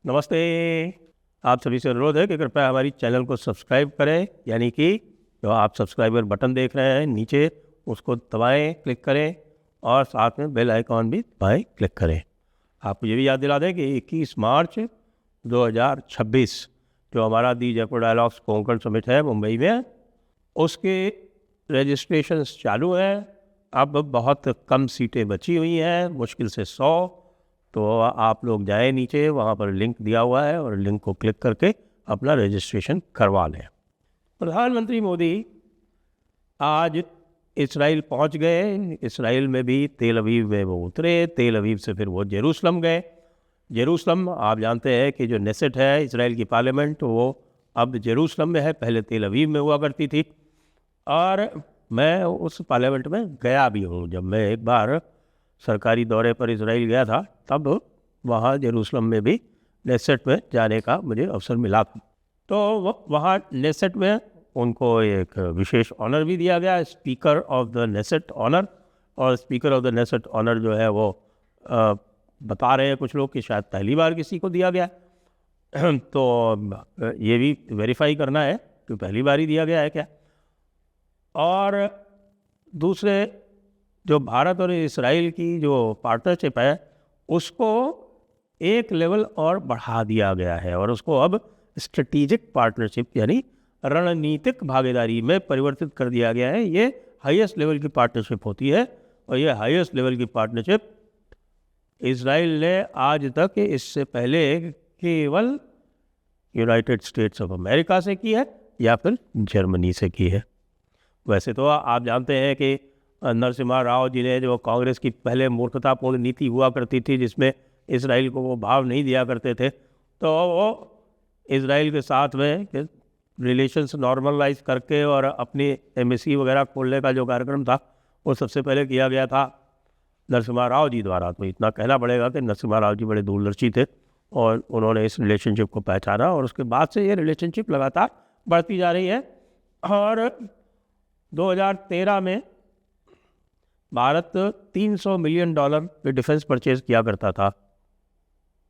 नमस्ते। आप सभी से अनुरोध है कि कृपया हमारी चैनल को सब्सक्राइब करें, यानी कि जो आप सब्सक्राइबर बटन देख रहे हैं नीचे, उसको दबाएं, क्लिक करें और साथ में बेल आइकॉन भी दबाएं, क्लिक करें। आपको ये भी याद दिला दें कि 21 मार्च 2026 जो हमारा दी जयपुर डायलॉग्स कोंकण समिट है मुंबई में, उसके रजिस्ट्रेशंस चालू हैं। अब बहुत कम सीटें बची हुई हैं, मुश्किल से 100। तो आप लोग जाएं नीचे, वहाँ पर लिंक दिया हुआ है और लिंक को क्लिक करके अपना रजिस्ट्रेशन करवा लें। प्रधानमंत्री मोदी आज इसराइल पहुँच गए। इसराइल में भी तेल अवीव में वो उतरे, तेल अवीव से फिर वो जेरूसलम गए। जेरूसलम आप जानते हैं कि जो नेसेट है इसराइल की पार्लियामेंट, वो अब जेरूसलम में है, पहले तेल अवीव में हुआ करती थी। और मैं उस पार्लियामेंट में गया भी हूँ। जब मैं एक बार सरकारी दौरे पर इसराइल गया था, तब वहाँ जेरूसलम में भी नेसेट में जाने का मुझे अवसर मिला था। तो वहाँ नेसेट में उनको एक विशेश ऑनर भी दिया गया, speaker of the Knesset honour. और speaker of the Knesset honour जो है वो बता रहे हैं कुछ लोग कि शायद पहली बार किसी को दिया गया। तो ये भी वेरीफाई करना है कि पहली बार ही दिया गया है क्या। और दूसरे, जो भारत और इस्राइल की जो पार्टनरशिप है, उसको एक लेवल और बढ़ा दिया गया है और उसको अब स्ट्रेटेजिक पार्टनरशिप यानी रणनीतिक भागीदारी में परिवर्तित कर दिया गया है। ये हाईएस्ट लेवल की पार्टनरशिप होती है और ये हाईएस्ट लेवल की पार्टनरशिप इजराइल ने आज तक इससे पहले केवल यूनाइटेड स्टेट्स ऑफ अमेरिका से की है या फिर जर्मनी से की है। वैसे तो आप जानते हैं कि नरसिम्हा राव जी ने, जो कांग्रेस की पहले मूर्खतापूर्ण नीति हुआ करती थी जिसमें इसराइल को वो भाव नहीं दिया करते थे, तो वो इसराइल के साथ में रिलेशंस नॉर्मलाइज करके और अपनी एम्बेसी वगैरह खोलने का जो कार्यक्रम था वो सबसे पहले किया गया था नरसिम्हा राव जी द्वारा। तो इतना कहना पड़ेगा कि नरसिम्हा राव जी बड़े दूरदर्शी थे और उन्होंने इस रिलेशनशिप को पहचाना और उसके बाद से ये रिलेशनशिप लगातार बढ़ती जा रही है। और 2013 में भारत $300 मिलियन के डिफेंस परचेज किया करता था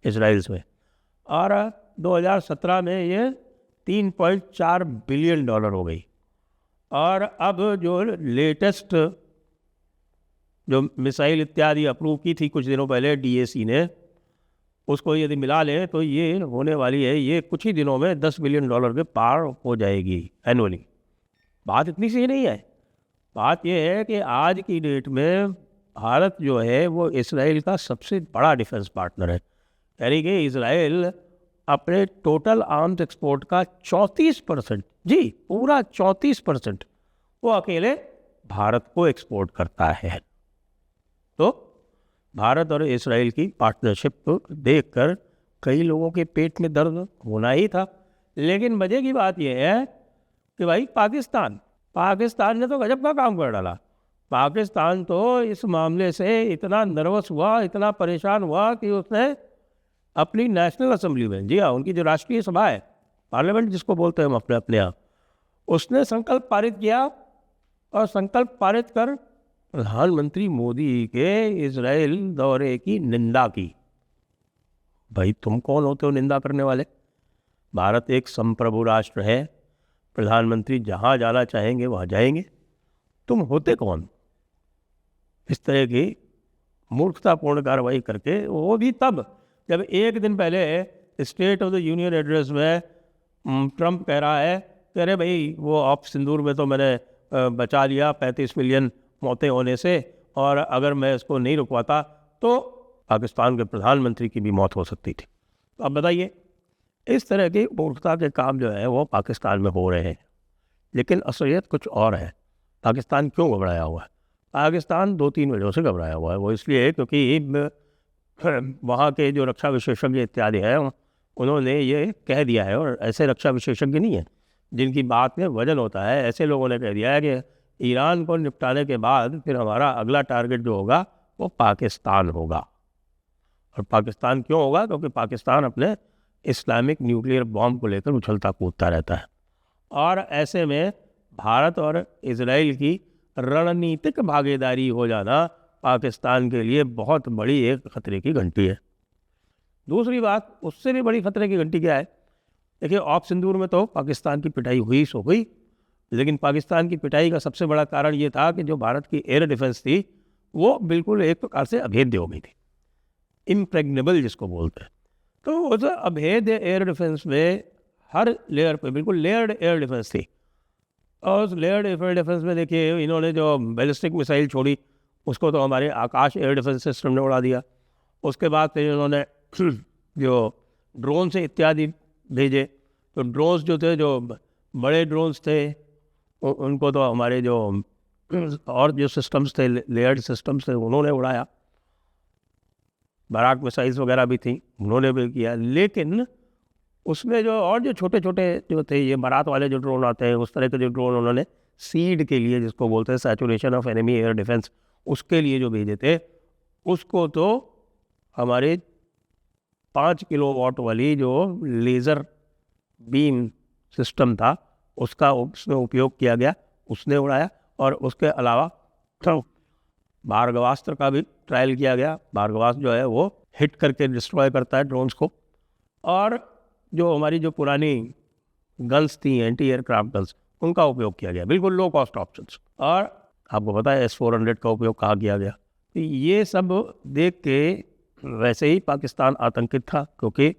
इसराइल से, और 2017 में ये $3.4 बिलियन हो गई। और अब जो लेटेस्ट जो मिसाइल इत्यादि अप्रूव की थी कुछ दिनों पहले DAC ने, उसको यदि मिला लें तो ये होने वाली है, ये कुछ ही दिनों में $10 बिलियन के पार हो जाएगी एनुअली। बात इतनी सी नहीं है, बात यह है कि आज की डेट में भारत जो है वो इसराइल का सबसे बड़ा डिफेंस पार्टनर है। यानी कि इसराइल अपने टोटल आर्म्स एक्सपोर्ट का 34%, जी पूरा 34%, वो अकेले भारत को एक्सपोर्ट करता है। तो भारत और इसराइल की पार्टनरशिप को देखकर कई लोगों के पेट में दर्द होना ही था। लेकिन मजे की बात यह है कि भाई पाकिस्तान ने तो गजब का काम कर डाला। पाकिस्तान तो इस मामले से इतना नर्वस हुआ, इतना परेशान हुआ कि उसने अपनी नेशनल असेंबली में, जी हाँ, उनकी जो राष्ट्रीय सभा है, पार्लियामेंट जिसको बोलते हैं हम अपने यहाँ, उसने संकल्प पारित किया और संकल्प पारित कर प्रधानमंत्री मोदी के इजराइल दौरे की निंदा की। भाई तुम कौन होते हो निंदा करने वाले? भारत एक संप्रभु राष्ट्र है, प्रधानमंत्री जहाँ जाना चाहेंगे वहाँ जाएंगे, तुम होते कौन इस तरह की मूर्खतापूर्ण कार्रवाई करके? वो भी तब जब एक दिन पहले state of the union address में ट्रंप कह रहा है कि अरे भाई वो ऑफ सिंदूर में तो मैंने बचा लिया 35 मिलियन मौतें होने से, और अगर मैं इसको नहीं रुकवाता तो पाकिस्तान के प्रधानमंत्री की भी मौत हो सकती थी। तो अब बताइए, इस तरह की मूर्खता के काम जो है वो पाकिस्तान में हो रहे हैं। लेकिन असलियत कुछ और है। पाकिस्तान क्यों घबराया हुआ है? पाकिस्तान 2-3 वजहों से घबराया हुआ है। वो इसलिए क्योंकि वहाँ के जो रक्षा विशेषज्ञ इत्यादि हैं उन्होंने ये कह दिया है, और ऐसे रक्षा विशेषज्ञ नहीं है जिनकी बात में वजन होता है, ऐसे लोगों ने कह दिया है कि ईरान को निपटाने के बाद फिर हमारा अगला टारगेट जो होगा वो पाकिस्तान होगा। और पाकिस्तान क्यों होगा? क्योंकि पाकिस्तान अपने इस्लामिक न्यूक्लियर बॉम्ब को लेकर उछलता कूदता रहता है। और ऐसे में भारत और इजराइल की रणनीतिक भागीदारी हो जाना पाकिस्तान के लिए बहुत बड़ी एक खतरे की घंटी है। दूसरी बात, उससे भी बड़ी खतरे की घंटी क्या है, देखिए ऑप सिंदूर में तो पाकिस्तान की पिटाई हुई सो हुई, लेकिन पाकिस्तान की पिटाई का सबसे बड़ा कारण ये था कि जो भारत की एयर डिफेंस थी वो बिल्कुल एक प्रकार से अभेद्य हो गई थी, इम्प्रेग्नेबल जिसको बोलते हैं। तो उस अभेद्य एयर डिफेंस में हर लेयर पे बिल्कुल लेयर्ड एयर डिफेंस थी, और उस लेयर्ड एयर डिफेंस में देखिए इन्होंने जो बैलिस्टिक मिसाइल छोड़ी उसको तो हमारे आकाश एयर डिफेंस सिस्टम ने उड़ा दिया। उसके बाद फिर इन्होंने जो ड्रोन से इत्यादि भेजे, तो ड्रोन्स जो थे, जो बड़े ड्रोन्स थे, उनको तो हमारे जो और जो सिस्टम्स थे, लेयर्ड सिस्टम्स थे, उन्होंने उड़ाया। बराक मिसाइल्स वगैरह भी थी, उन्होंने भी किया। लेकिन उसमें जो और जो छोटे छोटे जो थे, ये बारात वाले जो ड्रोन आते हैं, उस तरह के जो ड्रोन उन्होंने सीड के लिए, जिसको बोलते हैं saturation of enemy air defence, उसके लिए जो भेजे थे, उसको तो हमारे 5 किलोवाट वाली जो लेज़र बीम सिस्टम था उसका उसमें उपयोग किया गया, उसने उड़ाया। और उसके अलावा तो भार्गवास्त्र का भी ट्रायल किया गया। भार्गवास्त्र जो है वो हिट करके डिस्ट्रॉय करता है ड्रोन्स को। और जो हमारी जो पुरानी गन्स थी, एंटी एयरक्राफ्ट गन्स, उनका उपयोग किया गया, बिल्कुल लो कॉस्ट ऑप्शंस। और आपको पता है S-400 का उपयोग कहाँ किया गया। तो ये सब देख के वैसे ही पाकिस्तान आतंकित था, क्योंकि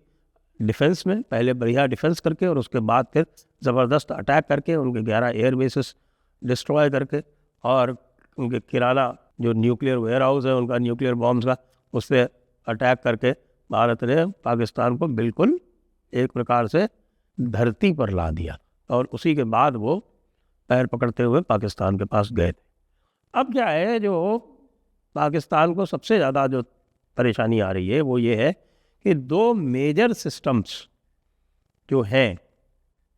डिफेंस में पहले बढ़िया डिफेंस करके और उसके बाद फिर ज़बरदस्त अटैक करके उनके 11 एयर बेसिस डिस्ट्रॉय करके, और उनके किराना जो न्यूक्लियर वेयर हाउस है उनका, न्यूक्लियर बॉम्ब्स का, उससे अटैक करके भारत ने पाकिस्तान को बिल्कुल एक प्रकार से धरती पर ला दिया। और उसी के बाद वो पैर पकड़ते हुए पाकिस्तान के पास गए थे। अब क्या है, जो पाकिस्तान को सबसे ज़्यादा जो परेशानी आ रही है वो ये है कि 2 मेजर सिस्टम्स जो हैं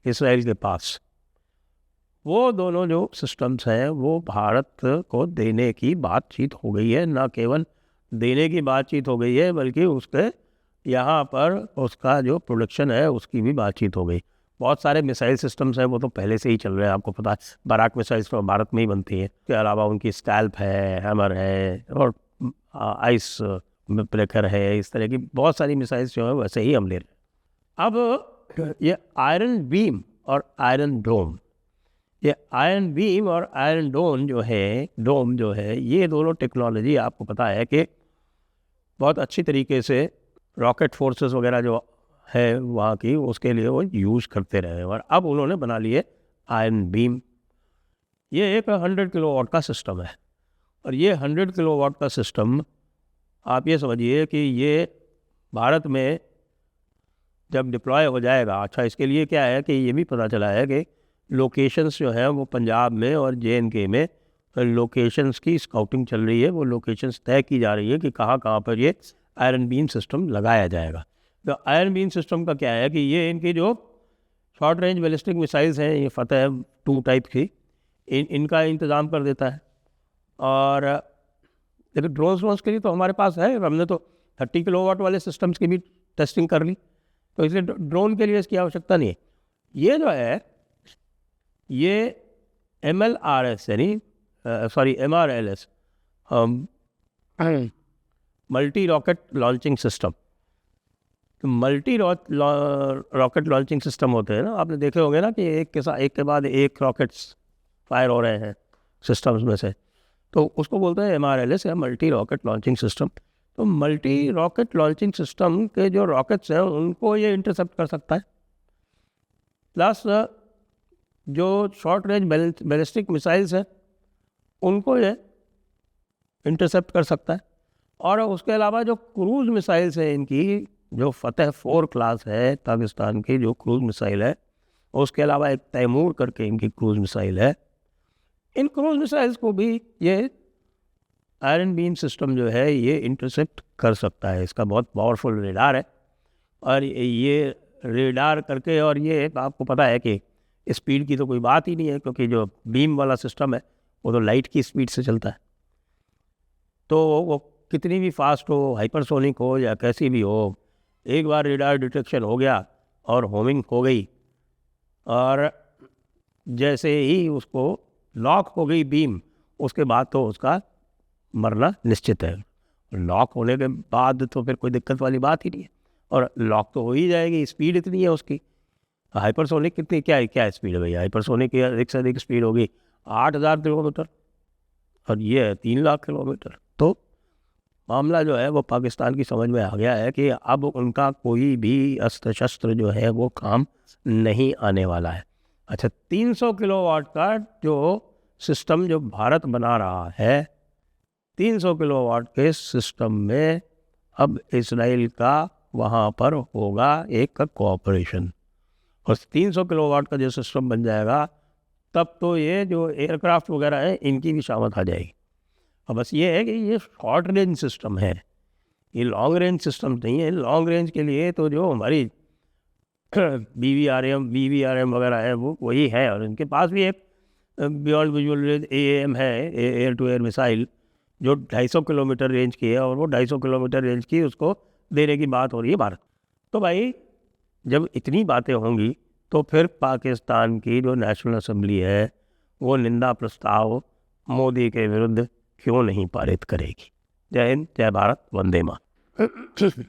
इसराइल के पास, वो दोनों जो सिस्टम्स हैं वो भारत को देने की बातचीत हो गई है। ना केवल देने की बातचीत हो गई है, बल्कि उसके यहाँ पर उसका जो प्रोडक्शन है उसकी भी बातचीत हो गई। बहुत सारे मिसाइल सिस्टम्स हैं, वो तो पहले से ही चल रहे हैं, आपको पता है। बराक मिसाइल्स तो भारत में ही बनती है। इसके अलावा उनकी स्कैल्प है, हैमर है, और आइस ब्रेकर है। इस तरह की बहुत सारी मिसाइल्स जो है वैसे ही हम ले रहे हैं। अब ये आयरन बीम और आयरन डोम, ये आयरन बीम और आयरन डोम जो है, ये दोनों टेक्नोलॉजी आपको पता है कि बहुत अच्छी तरीके से रॉकेट फोर्सेस वगैरह जो है वहाँ की, उसके लिए वो यूज़ करते रहे। और अब उन्होंने बना लिए आयरन बीम। ये एक 100 किलोवाट का सिस्टम है, और ये 100 किलोवाट का सिस्टम आप ये समझिए कि ये भारत में जब डिप्लॉय हो जाएगा। अच्छा, इसके लिए क्या है कि ये भी पता चला है कि लोकेशंस जो हैं वो पंजाब में और J&K में लोकेशंस की स्काउटिंग चल रही है। वो लोकेशंस तय की जा रही है कि कहाँ कहाँ पर ये आयरन बीम सिस्टम लगाया जाएगा। तो आयरन बीम सिस्टम का क्या है कि ये इनकी जो शॉर्ट रेंज बैलिस्टिक मिसाइल्स हैं, ये फतेह 2 टाइप की, इनका इंतज़ाम कर देता है। और लेकिन ड्रोन्स के लिए तो हमारे पास है, हमने तो 30 किलोवाट वाले सिस्टम्स की भी टेस्टिंग कर ली, तो इसलिए ड्रोन के लिए इसकी आवश्यकता नहीं है। ये जो है ये MLRS यानी MRLS, multi rocket launching system. तो मल्टी रॉकेट लॉन्चिंग सिस्टम होते हैं ना, आपने देखे होंगे ना कि एक के साथ एक के बाद एक रॉकेट्स फायर हो रहे हैं सिस्टम्स में से, तो उसको बोलते हैं MRLS या मल्टी रॉकेट लॉन्चिंग सिस्टम। तो मल्टी रॉकेट लॉन्चिंग सिस्टम के जो रॉकेट्स हैं उनको ये इंटरसेप्ट कर सकता है, प्लस जो शॉर्ट रेंज बैलिस्टिक मिसाइल्स हैं उनको ये इंटरसेप्ट कर सकता है। और उसके अलावा जो क्रूज मिसाइल्स हैं इनकी, जो फतेह 4 क्लास है पाकिस्तान की जो क्रूज मिसाइल है, उसके अलावा एक तैमूर करके इनकी क्रूज मिसाइल है, इन क्रूज मिसाइल्स को भी ये आयरन बीम सिस्टम जो है ये इंटरसेप्ट कर सकता है। इसका बहुत पावरफुल रेडार है, और ये रेडार करके, और ये आपको पता है कि स्पीड की तो कोई बात ही नहीं है, क्योंकि जो बीम वाला सिस्टम है वो तो लाइट की स्पीड से चलता है। तो वो कितनी भी फास्ट हो, हाइपरसोनिक हो या कैसी भी हो, एक बार रेडार डिटेक्शन हो गया और होमिंग हो गई, और जैसे ही उसको लॉक हो गई बीम, उसके बाद तो उसका मरना निश्चित है। लॉक होने के बाद तो फिर कोई दिक्कत वाली बात ही नहीं है। और लॉक तो हो ही जाएगी, स्पीड इतनी है उसकी। हाइपरसोनिक कितनी क्या स्पीड है भैया, हाइपरसोनिक की अधिक से अधिक स्पीड होगी 8,000 किलोमीटर और ये है 3 लाख किलोमीटर। तो मामला जो है वो पाकिस्तान की समझ में आ गया है कि अब उनका कोई भी अस्त्र शस्त्र जो है वो काम नहीं आने वाला है। अच्छा, 300 किलोवाट का जो सिस्टम जो भारत बना रहा है, 300 किलोवाट के सिस्टम में अब इसराइल का वहाँ पर होगा एक कोऑपरेशन, और 300 किलोवाट का जो सिस्टम बन जाएगा तब तो ये जो एयरक्राफ्ट वगैरह है इनकी भी शामत आ जाएगी। अब बस ये है कि ये शॉर्ट रेंज सिस्टम है, ये लॉन्ग रेंज सिस्टम नहीं है। लॉन्ग रेंज के लिए तो जो हमारी BVRM वगैरह है वो वही है, और इनके पास भी एक बियॉन्ड विजुअल रेंज AAM है, एयर टू एयर मिसाइल, जो 250 किलोमीटर रेंज की है, और वो 250 किलोमीटर रेंज की उसको देने की बात हो रही है भारत। तो भाई जब इतनी बातें होंगी तो फिर पाकिस्तान की जो नेशनल असेंबली है वो निंदा प्रस्ताव मोदी के विरुद्ध क्यों नहीं पारित करेगी। जय हिंद, जय भारत, वंदे मातरम।